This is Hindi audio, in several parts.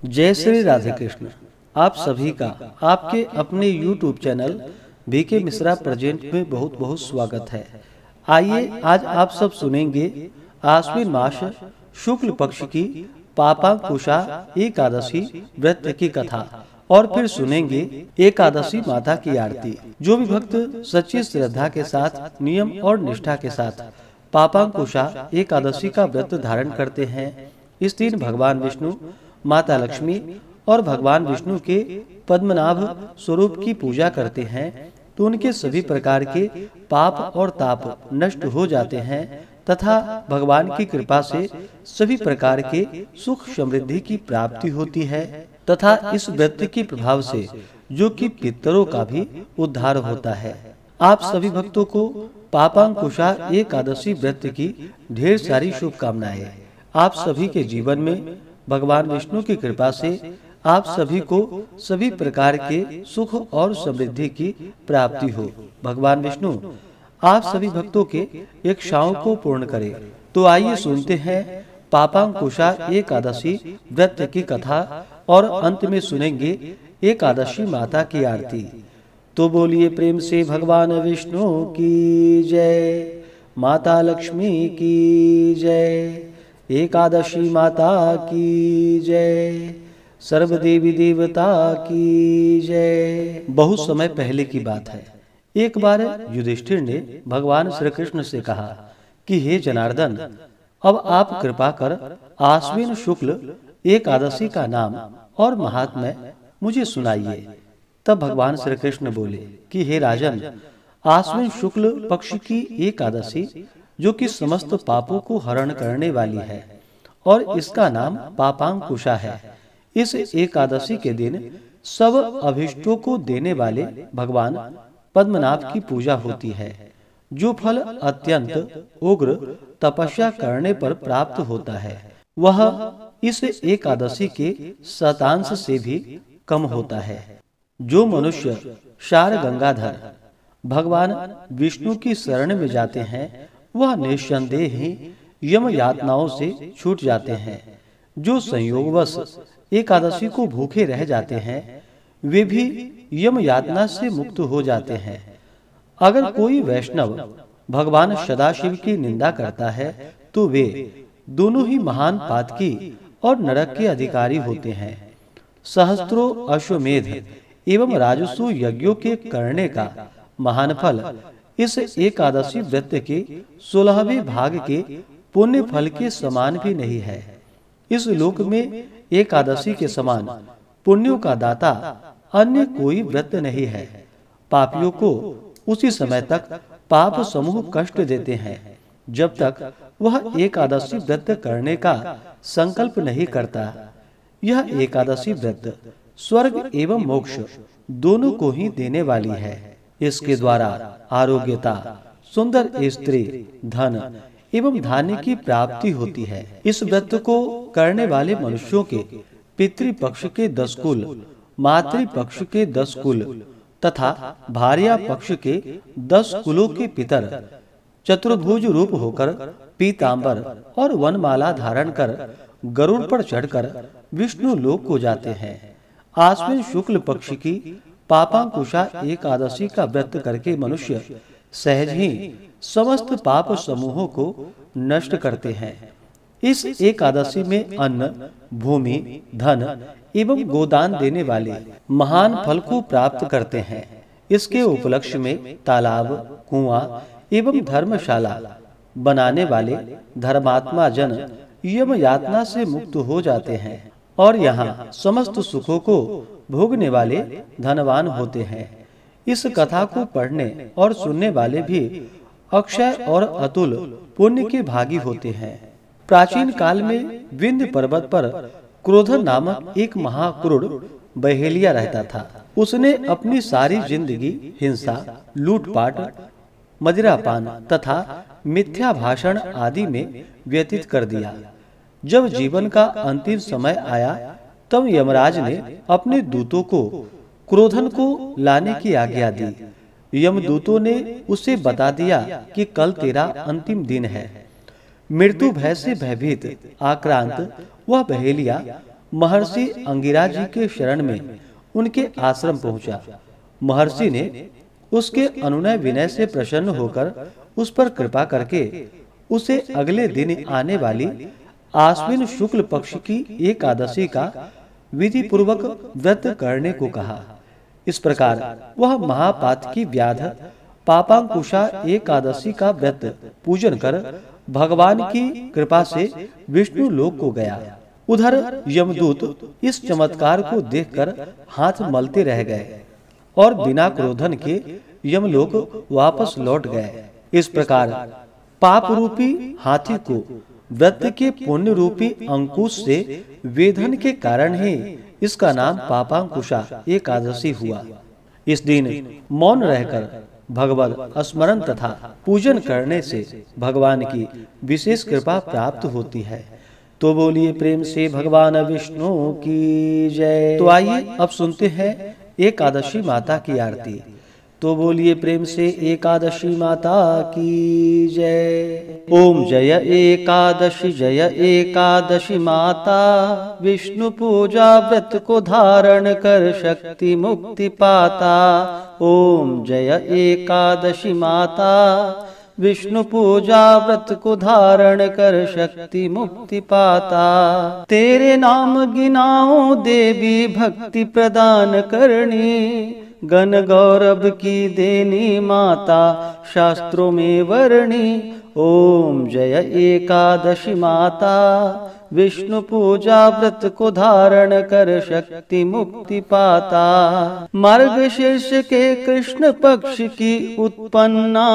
जय श्री राधे कृष्ण। आप सभी का आपके अपने YouTube channel B K Mishra present में बहुत बहुत स्वागत है। आइए आज आप सब सुनेंगे आश्विन मास शुक्ल पक्ष की पापांकुशा एकादशी व्रत की कथा और फिर सुनेंगे एकादशी माता की आरती। जो भी भक्त सच्ची श्रद्धा के साथ नियम और निष्ठा के साथ पापांकुशा एकादशी का व्रत धारण करते हैं, इस दिन भगवान विष्णु, माता लक्ष्मी और भगवान विष्णु के पद्मनाभ स्वरूप की पूजा करते हैं तो उनके सभी प्रकार के पाप और ताप नष्ट हो जाते हैं तथा भगवान की कृपा से सभी प्रकार के सुख समृद्धि की प्राप्ति होती है तथा इस व्रत के प्रभाव से जो कि पितरों का भी उद्धार होता है। आप सभी भक्तों को पापांकुशा एकादशी व्रत की ढेर सारी शुभकामनाएं। आप सभी के जीवन में भगवान विष्णु की कृपा से आप सभी को सभी प्रकार के सुख और समृद्धि की प्राप्ति हो। भगवान विष्णु आप सभी भक्तों के इच्छाओं को पूर्ण करे। तो आइए सुनते हैं पापांकुशा एकादशी व्रत की कथा और अंत में सुनेंगे एकादशी माता की आरती। तो बोलिए प्रेम से भगवान विष्णु की जय, माता लक्ष्मी की जय, एकादशी माता की जय, सर्व देवी देवता की जय। बहुत समय पहले की बात है। एक बार युधिष्ठिर ने भगवान श्री कृष्ण से कहा कि हे जनार्दन, अब आप कृपा कर आश्विन शुक्ल एकादशी का नाम और महात्म्य मुझे सुनाइए। तब भगवान श्री कृष्ण बोले कि हे राजन, आश्विन शुक्ल पक्ष की एकादशी जो कि समस्त पापों को हरण करने वाली है और इसका नाम पापांकुशा है। इस एकादशी के दिन सब अभिष्टों को देने वाले भगवान पद्मनाभ की पूजा होती है, जो फल अत्यंत उग्र तपस्या करने पर प्राप्त होता है वह इस एकादशी के शतांश से भी कम होता है। जो मनुष्य शार गंगाधर भगवान विष्णु की शरण में जाते हैं वह निस्संदेह ही यम यातनाओं से छूट जाते हैं। जो संयोगवश एकादशी को भूखे रह जाते हैं वे भी यम यातना से मुक्त हो जाते हैं। अगर कोई वैष्णव भगवान सदाशिव की निंदा करता है तो वे दोनों ही महान पातकी और नरक के अधिकारी होते हैं। सहस्त्रों अश्वमेध एवं राजसु यज्ञों के करने का महान फल इस एकादशी व्रत के 16वें भाग के पुण्य फल के समान भी नहीं है। इस लोक में एकादशी के समान पुण्यों का दाता अन्य कोई व्रत नहीं है। पापियों को उसी समय तक पाप समूह कष्ट देते हैं जब तक वह एकादशी व्रत करने का संकल्प नहीं करता। यह एकादशी व्रत स्वर्ग एवं मोक्ष दोनों को ही देने वाली है। इसके द्वारा आरोग्यता, सुंदर स्त्री, धन एवं धान्य की प्राप्ति होती है। इस व्रत को करने वाले मनुष्यों के पितृपक्ष के 10 कुल, मातृपक्ष के 10 कुल तथा भार्या पक्ष के 10 कुलों के पितर चतुर्भुज रूप होकर पीतांबर और वनमाला धारण कर गरुड़ पर चढ़कर विष्णु लोक को जाते हैं। आश्विन शुक्ल पक्ष की पापांकुशा एकादशी का व्रत करके मनुष्य सहज ही समस्त पाप समूहों को नष्ट करते हैं। इस एकादशी में अन्न, भूमि, धन एवं गोदान देने वाले महान फल को प्राप्त करते हैं। इसके उपलक्ष्य में तालाब, कुआं एवं धर्मशाला बनाने वाले धर्मात्मा जन यम यातना से मुक्त हो जाते हैं और यहाँ समस्त सुखों को भोगने वाले धनवान होते हैं। इस कथा को पढ़ने और सुनने वाले भी अक्षय और अतुल पुण्य के भागी होते हैं। प्राचीन काल में विंध्य पर्वत पर क्रोधन नामक एक महाक्रूर बहेलिया रहता था। उसने अपनी सारी जिंदगी हिंसा, लूटपाट, मदिरापान तथा मिथ्या भाषण आदि में व्यतीत कर दिया। जब जीवन का अंतिम समय आया तब यमराज ने अपने दूतों को क्रोधन को लाने की आज्ञा दी। यमदूतों ने उसे बता दिया कि कल तेरा अंतिम दिन है। मृत्यु भय से भयभीत आक्रांत वह बहेलिया महर्षि अंगिरा जी के शरण में उनके आश्रम पहुंचा। महर्षि ने उसके अनुनय विनय से प्रसन्न होकर उस पर कृपा करके उसे अगले दिन आने वाली आश्विन शुक्ल पक्ष की एकादशी का विधि पूर्वक व्रत करने को कहा। इस प्रकार वह महापातकी व्याध पापांकुशा एकादशी का व्रत पूजन कर भगवान की कृपा से विष्णु लोक को गया। उधर यमदूत इस चमत्कार को देखकर हाथ मलते रह गए और बिना क्रोधन के यमलोक वापस लौट गए। इस प्रकार पाप रूपी हाथी को व्रत के पुण्य रूपी अंकुश से वेधन के कारण ही इसका नाम पापांकुशा एकादशी हुआ। इस दिन मौन रहकर भगवत स्मरण तथा पूजन करने से भगवान की विशेष कृपा प्राप्त होती है। तो बोलिए प्रेम से भगवान विष्णु की जय। तो आइए अब सुनते हैं एकादशी माता की आरती। तो बोलिए प्रेम से एकादशी माता की जय। ओम जय एकादशी माता, विष्णु पूजा व्रत को धारण कर शक्ति मुक्ति पाता। ओम जय एकादशी माता, विष्णु पूजा व्रत को धारण कर शक्ति मुक्ति पाता। तेरे नाम गिनाओ देवी भक्ति प्रदान करनी, गण गौरव की देनी माता शास्त्रों में वर्णी। ओम जय एकादशी माता, विष्णु पूजा व्रत को धारण कर शक्ति मुक्ति पाता। मार्गशीर्ष के कृष्ण पक्ष की उत्पन्ना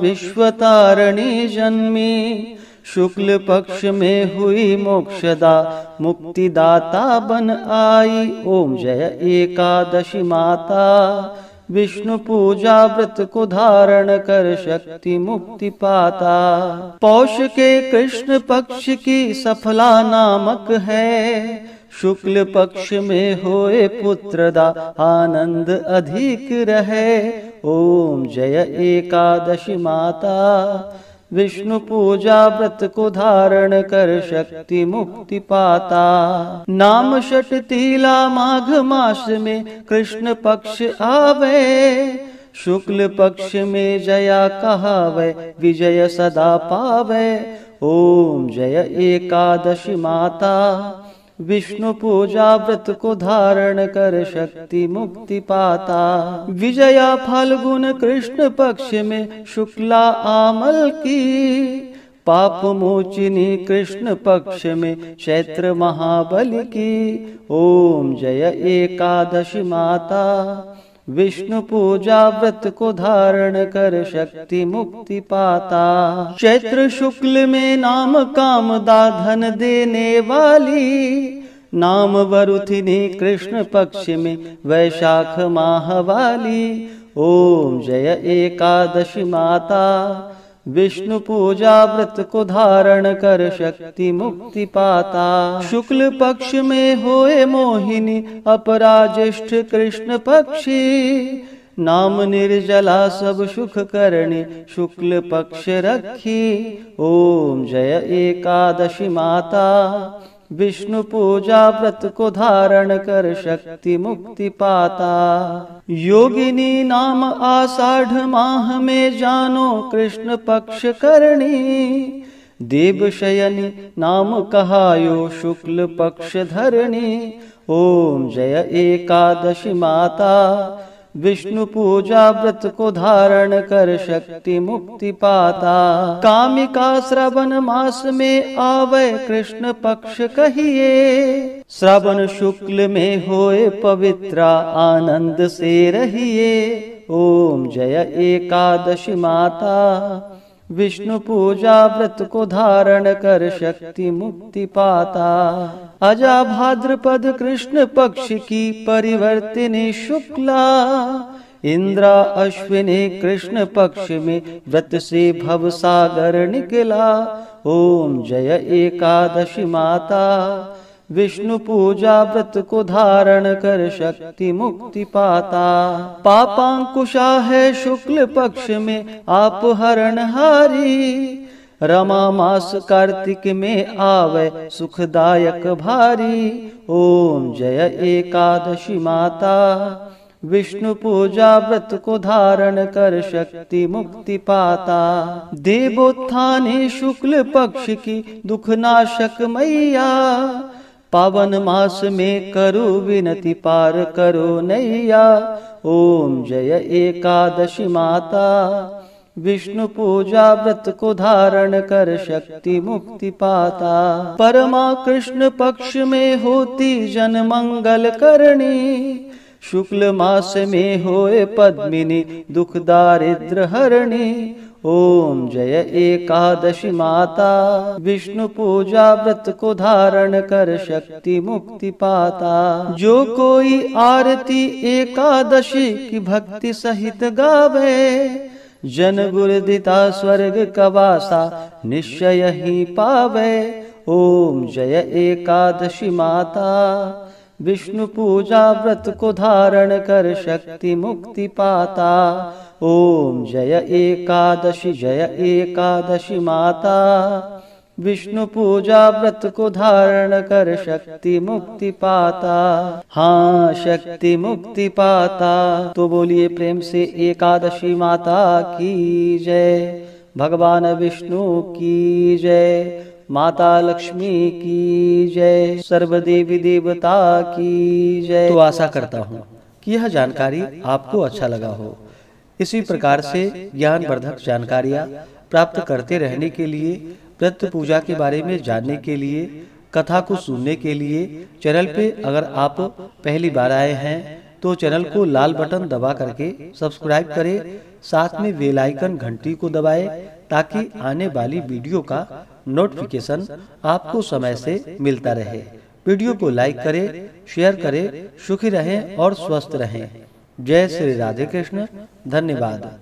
विश्वतारिणी जन्मी, शुक्ल पक्ष में हुई मोक्षदा मुक्तिदाता बन आई। ओम जय एकादशी माता, विष्णु पूजा व्रत को धारण कर शक्ति मुक्ति पाता। पौष के कृष्ण पक्ष की सफला नामक है, शुक्ल पक्ष में होए पुत्रदा आनंद अधिक रहे। ओम जय एकादशी माता, विष्णु पूजा व्रत को धारण कर शक्ति मुक्ति पाता। नाम षटतीला माघ मास में कृष्ण पक्ष आवे, शुक्ल पक्ष में जया कहावे विजय सदा पावे। ओम जय एकादशी माता, विष्णु पूजा व्रत को धारण कर शक्ति मुक्ति पाता। विजया फाल्गुन कृष्ण पक्ष में शुक्ला आमल की, पाप मोचिनी कृष्ण पक्ष में चैत्र महाबली की। ओम जय एकादशी माता, विष्णु पूजा व्रत को धारण कर शक्ति मुक्ति पाता। चैत्र शुक्ल में नाम कामदा धन देने वाली, नाम वरुथिनी कृष्ण पक्ष में वैशाख माह वाली। ओम जय एकादशी माता, विष्णु पूजा व्रत को धारण कर शक्ति मुक्ति पाता। शुक्ल पक्ष में होए मोहिनी अपराज्येष्ठ कृष्ण पक्षी, नाम निर्जला सब सुख करणी शुक्ल पक्ष रखी। ओम जय एकादशी माता, विष्णु पूजा व्रत को धारण कर शक्ति मुक्ति पाता। योगिनी नाम आषाढ़ माह में जानो कृष्ण पक्ष करणी, देव शयनी नाम कहायो शुक्ल पक्ष धरणी। ओम जय एकादशी माता, विष्णु पूजा व्रत को धारण कर शक्ति मुक्ति पाता। कामिका श्रावण मास में आवे कृष्ण पक्ष कहिए, श्रावण शुक्ल में होए पवित्रा आनंद से रहिए। ओम जय एकादशी माता, विष्णु पूजा व्रत को धारण कर शक्ति मुक्ति पाता। अजा भाद्रपद कृष्ण पक्ष की परिवर्तिनी शुक्ला, इंद्रा अश्विनी कृष्ण पक्ष में व्रत से भव सागर निकला। ओम जय एकादशी माता, विष्णु पूजा व्रत को धारण कर शक्ति मुक्ति पाता। पापांकुशा है शुक्ल पक्ष में आप हरणहारी, रमा मास कार्तिक में आवे सुखदायक भारी। ओम जय एकादशी माता। विष्णु पूजा व्रत को धारण कर शक्ति मुक्ति पाता। देवोत्थाने शुक्ल पक्ष की दुख नाशक मैया। पावन मास में करो विनति पार करो नैया। ओम जय एकादशी माता। विष्णु पूजा व्रत को धारण कर शक्ति मुक्ति पाता। परमा कृष्ण पक्ष में होती जन मंगल करणी। शुक्ल मास में होए पद्मिनी दुख दारिद्र हरणी। ओम जय एकादशी माता। विष्णु पूजा व्रत को धारण कर शक्ति मुक्ति पाता। जो कोई आरती एकादशी की भक्ति सहित गावे। जन गुरुदिता स्वर्ग का वासा निश्चय ही पावे। ओम जय एकादशी माता। विष्णु पूजा व्रत को धारण कर शक्ति मुक्ति पाता। ओम जय एकादशी माता। विष्णु पूजा व्रत को धारण कर शक्ति मुक्ति पाता। हाँ, शक्ति मुक्ति पाता। तो बोलिए प्रेम से एकादशी माता की जय। भगवान विष्णु की जय। माता लक्ष्मी की जय। सर्व देवी देवता की जय। तो आशा करता हूँ कि यह जानकारी आपको अच्छा लगा हो। इसी प्रकार से ज्ञानवर्धक जानकारियाँ प्राप्त करते रहने के लिए, व्रत पूजा के बारे में जानने के लिए, कथा को सुनने के लिए चैनल पे अगर आप पहली बार आए हैं तो चैनल को लाल बटन दबा करके सब्सक्राइब करें। साथ में बेल आइकन घंटी को दबाएं ताकि आने वाली वीडियो का नोटिफिकेशन आपको समय से मिलता रहे। वीडियो को लाइक करें, शेयर करें। सुखी रहें और स्वस्थ रहें। जय श्री राधे कृष्ण। धन्यवाद।